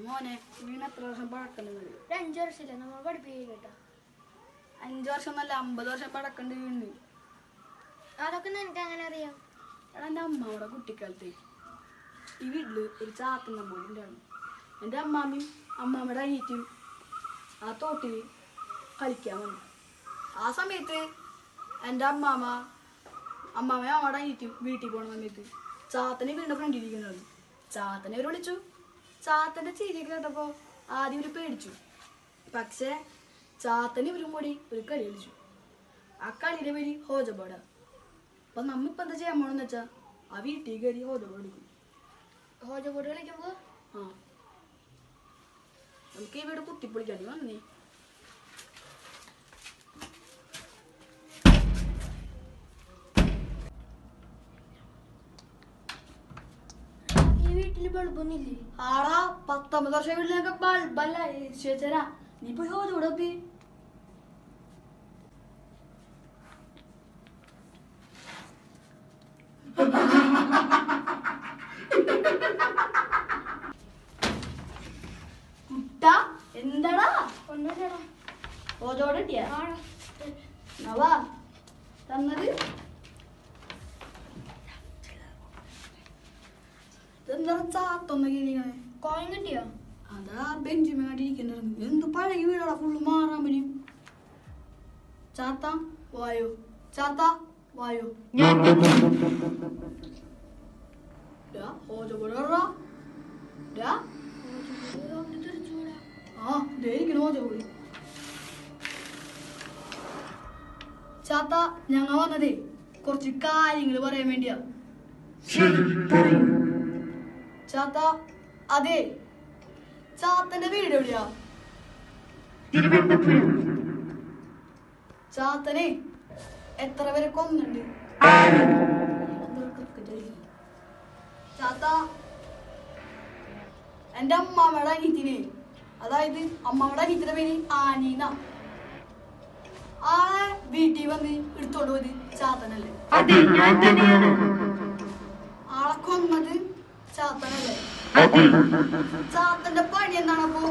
മോനെ വീണ് എത്ര വർഷം പഴക്കണ്ട്? 5 വർഷമില്ല നമ്മൾ പഠിപ്പിക്കില്ല കേട്ടോ. 5 വർഷം എന്നല്ല 50 വർഷം പഴക്കണ്ട് വീണ്. അതൊക്കെ എനിക്ക് അങ്ങനെ അറിയാം. എടാ എൻ്റെ അമ്മയുടെ കുട്ടിക്കാലത്ത് ഈ വീട്ടില് ഒരു ചാത്തന്ന പോലെ ഉണ്ടായിരുന്നു. എൻ്റെ അമ്മാമ്മയും അമ്മാമ്മയുടെ അനിയത്തിയും ആ തോട്ടിൽ കളിക്കാൻ വന്നു. ആ സമയത്ത് എൻ്റെ അമ്മാമ്മയും അമ്മയുടെ അനിയത്തിയും വീട്ടിൽ പോണ സമയത്ത് ചാത്തനെ വീടിൻ്റെ ഫ്രണ്ടിലിരിക്കുന്നുണ്ടായിരുന്നു. ചാത്തനെ അവർ വിളിച്ചു. ചാത്തൻ്റെ ചിരിയൊക്കെ കേട്ടപ്പോൾ ആദ്യം ഇവർ പേടിച്ചു. പക്ഷേ ചാത്തന് ഇവരും കൂടി ഒരു കളി കളിച്ചു. ആ കളിയുടെ പേര് ഹോജപാട. അപ്പം നമ്മിപ്പോൾ എന്താ ചെയ്യാൻ പോകണമെന്ന് വെച്ചാൽ ആ വീട്ടിൽ കയറി ഹോജപാട് എടുക്കും. ഹോജപാട് കളിക്കുമ്പോൾ നമുക്ക് ഈ വീട് കുത്തിപ്പൊളിക്കാതെ വന്നേ. ഈ വീട്ടിൽ ബൾബൊന്നുമില്ലേ? ആടാ 19 വർഷം വീട്ടിലൊക്കെ ബൾബല്ല ചേച്ചരാ. നീ പോയി ഹോജപാട് നോക്കി. കുട്ടാ എന്താടാ? ഒന്നുമില്ലടാ. ഹോജപാടിട്ടിയാ നവാ തന്നത്? ഇതെന്താ ചാത്തൊന്ന് കിളികളെ? കോയിൻ കിട്ടിയോ? അതാ ബെഞ്ചിമേടിയിരിക്കണ്ടായിരുന്നു. എന്ത് പഴകി വീടാ, ഫുള്ള് മാറാൻ പറ്റും. ചാത്ത വായോ, ചാത്ത വായോ. ചാത്ത ഞങ്ങൾ വന്നതേ കുറച്ച് കാര്യങ്ങൾ പറയാൻ വേണ്ടിയാ. ചാത്ത അതെ, ചാത്തന്റെ വീട് എവിടെയാ? ചാത്തനെ എത്ര പേരെ കൊന്നുണ്ട്? ചാത്ത എന്റെ അമ്മാമ്മയുടെ അനിയത്തിനെ, അതായത് അമ്മാമ്മയുടെ അനിയത്തിന്റെ പേര് ആനീന, ആളെ വീട്ടിൽ വന്ന് എടുത്തോണ്ട് പോയത് ചാത്തനല്ലേ? ആളെ കൊന്നത് ചാത്തനല്ലേ? ചാത്തന്റെ പണി എന്താണ്? അപ്പോ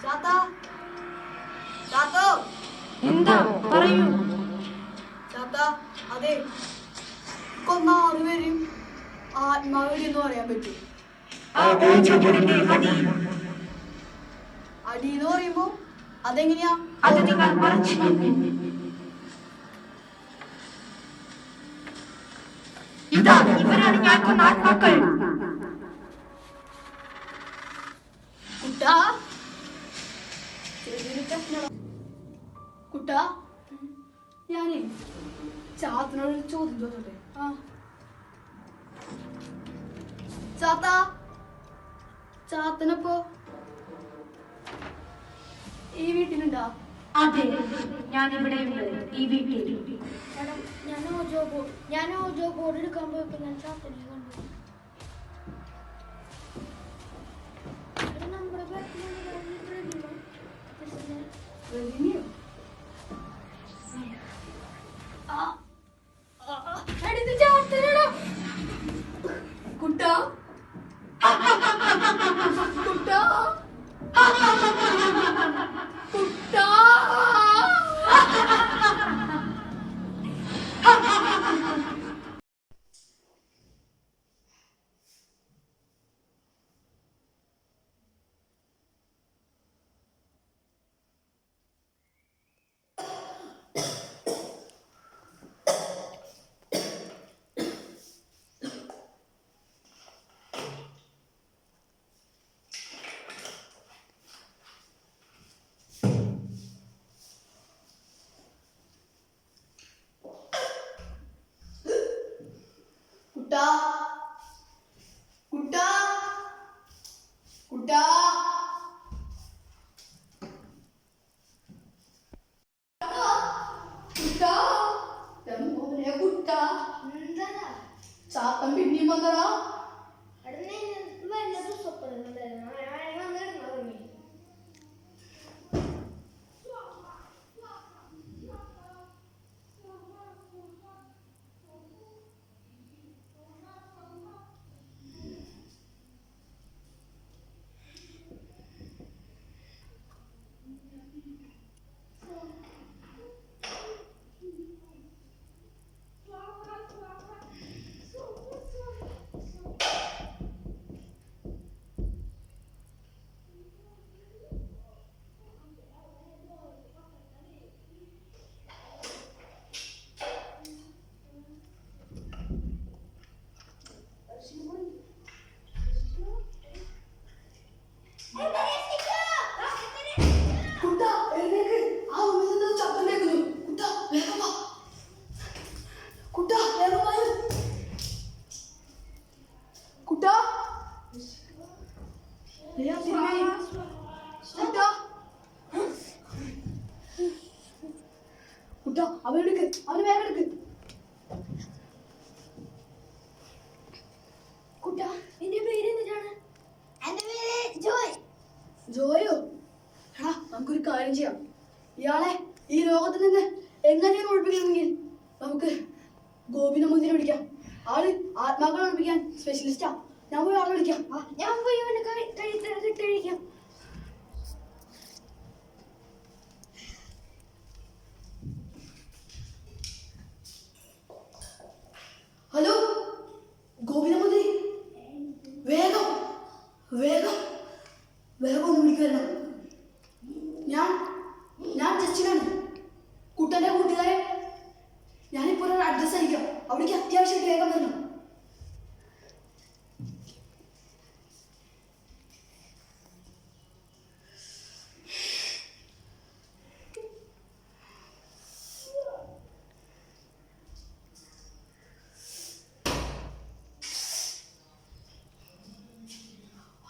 ചാത്ത ചാത്തോ എന്താ പറയൂ. ചാത്ത അതെ, കൊന്ന 6 പേരും ആത്മാവടി എന്ന് പറയാൻ പറ്റും. അടി എന്ന് പറയുമ്പോ അതെങ്ങനെയാ? അത് നിങ്ങൾ മറച്ചു നോക്കൂ. ഇതാ ഇവരാണ് ഞാൻ കൊന്ന ആത്മാക്കൾ. കുട്ടാ കുട്ടാ, ഞാനേ ചാത്തനോട് ചോദ്യം ചോദിച്ചോട്ടെ? ചാത്ത ചാത്തനപ്പോ ഈ വീട്ടിലുണ്ടാ? അതെ, ഞാൻ ഇവിടെ ഈ വീട്ടിൽ. ഞാൻ ഓജോ ബോർഡ് എടുക്കാൻ പോയപ്പോ ഞാൻ ചാത്തനെ കണ്ടു. നമ്മുടെ കുട്ടാ കുട്ടാ കുട്ടാ കുട്ടാ കുട്ടാ കുട്ടാ കുട്ടാ കുട്ടാ എന്താ ചാത്തൻ പിന്നെയും വന്നടാ. വല്ലതും സ്വപ്നം കുട്ട അവനെടുക്ക്, അവന് വേഗം എടുക്ക്. കുട്ട നിന്റെ പേര് എന്തിനാണ്? എന്റെ പേര് ജോയ്. ജോയോ? എടാ നമുക്കൊരു കാര്യം ചെയ്യാം. ഇയാളെ ഈ ലോകത്ത് നിന്ന് എങ്ങനെയാണ് ഒഴിപ്പിക്കണമെങ്കിൽ നമുക്ക് ഗോപി നമ്പൂതിരിയെ വിളിക്കാം. ആള് ആത്മാക്കളെ ഒഴിപ്പിക്കാൻ സ്പെഷ്യലിസ്റ്റാ. ഞാൻ പോയി ആളെ വിളിക്കാം. ഞാൻ പോയി അവന്റെ കഴിക്കാം. ഹലോ ഗോപി നമ്പൂതിരി, വേഗം വേഗം വേഗം ഒന്ന് വിളിക്കുവരണം. ഞാൻ ജസ്റ്റിനാണ്, കുട്ടൻ്റെ കൂട്ടുകാരൻ. ഞാനിപ്പോൾ ഒരു അഡ്രസ്സ് അയക്കാം, അവിടേക്ക് അത്യാവശ്യമായിട്ട് വേഗം വരണം.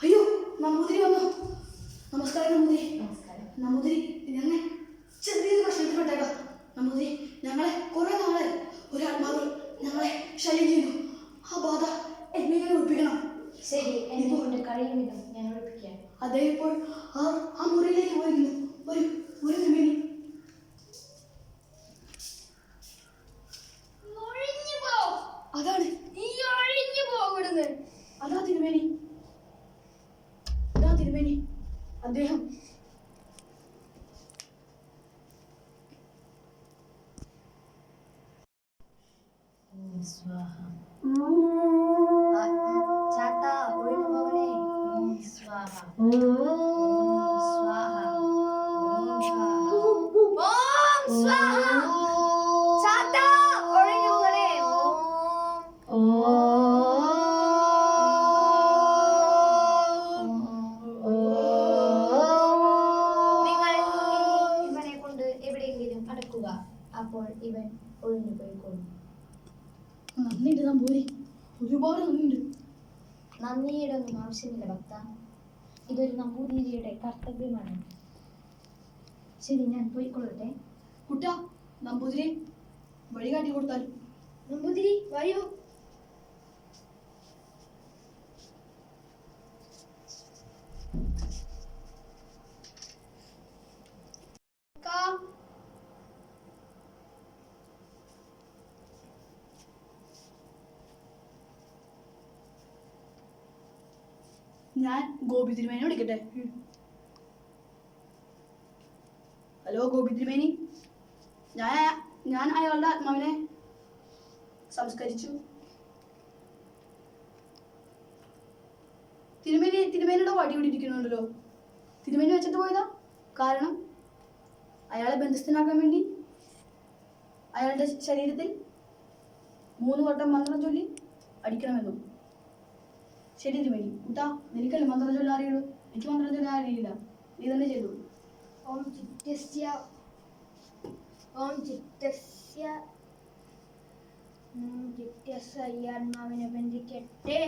അയ്യോ നമ്പൂതിരി വന്നു. നമസ്കാരം നമ്പൂതിരി. നമ്പൂതിരി ഞങ്ങൾ ചെറിയൊരു പ്രശ്നത്തിൽ പെട്ടേക്കാം. നമ്പൂതിരി ഞങ്ങളെ കുറെ നാളെ ഒരു ആത്മാവ് ഞങ്ങളെ ശല്യം ചെയ്തു. ആ ബാധ എങ്ങനെയാണ് ഒഴിപ്പിക്കണം? ശരി, എന്നെ കൊണ്ട് കഴിയും വിധം ഞാൻ ഒഴിപ്പിക്കാം. അദ്ദേഹം ഇപ്പോൾ ആ മുറിയിലേക്ക് പോയിരുന്നു. ഒരു തിരുമേനി. അതാണ് അതാ തിരുമേനി, അതാ തിരുമേനി. അദ്ദേഹം ചാത്ത ഒഴിഞ്ഞു പോകണേ. സ്വാഹ സ്വാഹ ഓം സ്വാഹ. ചാത്ത ഒഴിഞ്ഞു പോകണേ. നിങ്ങൾ ഇവനെ കൊണ്ട് എവിടെയെങ്കിലും അടക്കുക, അപ്പോൾ ഇവൻ ഒഴിഞ്ഞു പോയിക്കോളും. നന്ദിയുണ്ട് നമ്പൂതിരി, ഒരുപാട് നന്ദിയുണ്ട്. നന്ദിയുടെ ഒന്നും ആവശ്യമില്ല ഭക്ത, ഇതൊരു നമ്പൂതിരിയുടെ കർത്തവ്യമാണ്. ശരി, ഞാൻ പോയിക്കൊള്ളട്ടെ. കുട്ട നമ്പൂതിരി വഴി കാട്ടി കൊടുത്താലും. നമ്പൂതിരി വരൂ. ഞാൻ ഗോപി തിരുമേനെ വിളിക്കട്ടെ? ഹലോ ഗോപി തിരുമേനി, ഞാൻ അയാളുടെ ആത്മാവിനെ സംസ്കരിച്ചു. തിരുമേനിയുടെ വടി ഇവിടെ ഇരിക്കണുണ്ടല്ലോ. തിരുമേനി വെച്ചിട്ട് പോയതാ. കാരണം അയാളെ ബന്ധസ്ഥനാക്കാൻ വേണ്ടി അയാളുടെ ശരീരത്തിൽ 3 വട്ടം മന്ത്രം ചൊല്ലി അടിക്കണമെന്നും. ശരി തിരുമേനി. കുട്ടാ നിനക്കല്ലേ മന്ത്രം ചൊല്ലാൻ അറിയുള്ളൂ, എനിക്ക് മന്ത്രം ചൊല്ലാൻ അറിയില്ല. നീ തന്നെ ചെയ്തു. ഓം ചിത്തസ്യ ഈ ആത്മാവിനെ ബന്ധിക്കട്ടെ.